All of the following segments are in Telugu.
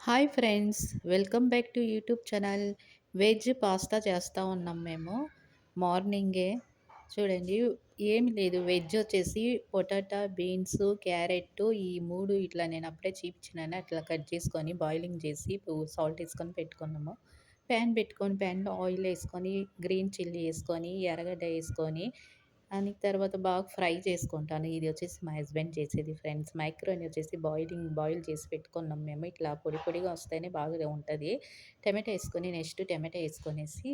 Hi friends, welcome back to YouTube channel. Veg pasta చేస్తూ ఉన్నాం మేము. మార్నింగే చూడండి, ఏమి లేదు, వెజ్ వచ్చేసి పొటాటా, బీన్స్, క్యారెట్ ఈ మూడు ఇట్లా నేను అప్పుడే చూపించినాను, అట్లా కట్ చేసుకొని బాయిలింగ్ చేసి సాల్ట్ వేసుకొని పెట్టుకున్నాము. ప్యాన్ పెట్టుకొని ప్యాన్లో ఆయిల్ వేసుకొని గ్రీన్ చిల్లీ వేసుకొని ఎర్రగడ్డ వేసుకొని తర్వాత బాగా ఫ్రై చేసుకుంటాను. ఇది వచ్చేసి మా హస్బెండ్ చేసేది ఫ్రెండ్స్. మైక్రోని వచ్చేసి బాయిల్ చేసి పెట్టుకున్నాం మేము. ఇట్లా పొడి పొడిగా వస్తేనే బాగా ఉంటది. టమాటా ఏసుకొని నెక్స్ట్ టమాటా ఏసుకొనేసి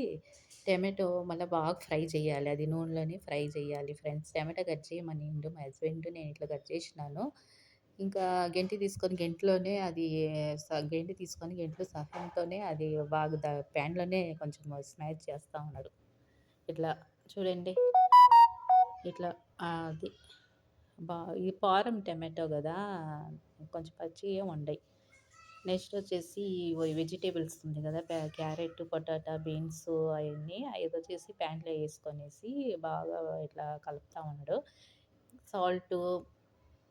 టమాటో మళ్ళా బాగా ఫ్రై చేయాలి. అది నూనెలోనే ఫ్రై చేయాలి ఫ్రెండ్స్. టమాటా కట్ చేయమనిండు మా హస్బెండ్. నేను ఇట్లా కట్ చేసినాను. ఇంకా గెంటి తీసుకొని గెంటిలోనే అది గెంటి తీసుకొని గెంటిలో సహాయంతోనే అది బాగా ప్యాన్‌లోనే కొంచెం స్మాష్ చేస్తా ఉన్నాడు. ఇట్లా చూడండి. ఇట్లా అది ఈ పారం టమాటో గదా! కొంచెం పచ్చియే ఉండయి. నెక్స్ట్ వచ్చేసి వెజిటబుల్స్ ఉంది గదా! క్యారెట్, పొటాటా, బీన్స్ అయన్నీ అదొచ్చేసి ప్యాన్‌లో యేసుకొనేసి బాగా ఇట్లా కలుపుతా ఉన్నాడు. సాల్టు,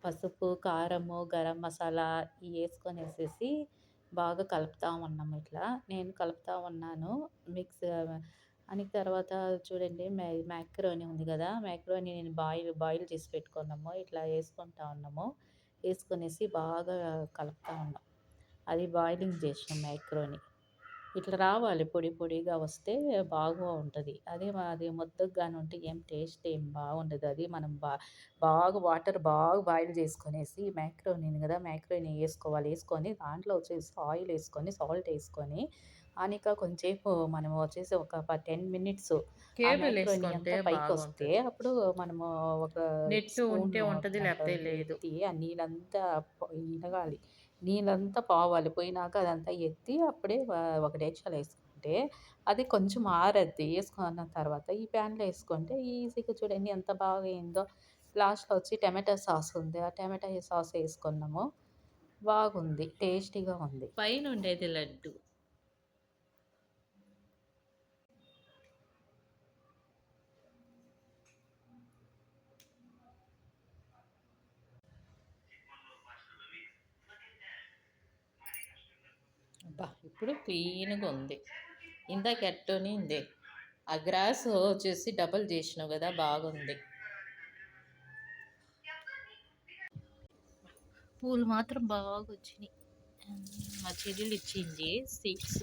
పసుపు, కారము, గరం మసాలా ఇయేసుకొనేసేసి బాగా కలుపుతా ఉన్నాము ఇట్లా. నేను కలుపుతా ఉన్నాను. మిక్స్ తర్వాత చూడండి, మ్యాక్రోని ఉంది గదా! మ్యాక్రోని నేను బాయిల్ చేసి పెట్టుకున్నాము. ఇట్లా యేసుకుంటా ఉన్నాము. యేసుకొనేసి బాగా కలుపుతా ఉన్నాం. అది బాయిలింగ్ చేసినాం మ్యాక్రోని. ఇట్లా రావాలి, పొడి పొడిగా వస్తే బాగుంటది. అది ముద్దగా గాని ఉంటే ఏం టేస్ట్ ఏం బాగుండదు. అది మనం బాగా వాటర్ బాగా బాయిల్ చేసుకొనేసి మ్యాక్రోనిని గదా! మ్యాక్రోని యేసుకోవాలి. యేసుకొని దాంట్లో వచ్చేసి ఆయిల్ యేసుకొని, సాల్ట్ యేసుకొని కొంచేపు మనం వచ్చేసి ఒక 10 మినిట్స్ ఆ కేబుల్ మ్యాక్రోని ఏసుకుంటే అంతా పైకొస్తే బాగుంటది. అప్పుడు మనము ఒక నెట్ ఉంటే స్పూను ఉంటది, దాంట్లో లేకపోతే లేదు. ఎత్తి ఆ నీళ్ళంతా ఇనగాలి. నీళ్ళంతా పోవాలి. పోయినాక అదంతా ఎత్తి అప్పుడే ఒక డేక్షాలో యేసుకుంటే అది కొంచెం ఆరద్ది. యేసుకున్న తర్వాత ఈ ప్యాన్‌లో యేసుకుంటే ఈజీగా చూడండి ఎంత బాగా అయిందో. లాస్ట్‌లో వచ్చి టమాటా సాస్ ఉంది. ఆ టమాటా సాస్ యేసుకున్నాము. బాగుంది. టేస్టీగా ఉంది. పైనుండేది లడ్డు. అబ్బా! ఇప్పుడు క్లీన్‌గా ఉంది. ఇందాక ఎట్టునింది. ఆ గ్రాస్ వచ్చేసి డబుల్ జేసినావు గదా! బాగుంది. పూలు మాత్రం బాగొచ్చినియి. మా చెల్లెలు ఇచ్చింది సీడ్స్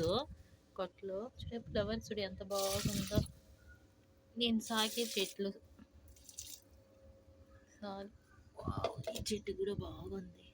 కొట్లో. చూడు ఫ్లవర్స్ చూడు ఎంత బాగుందో. నేను సాకే చెట్లు. సాల్ వావ్! ఈ చెట్టు గూడా బాగుంది.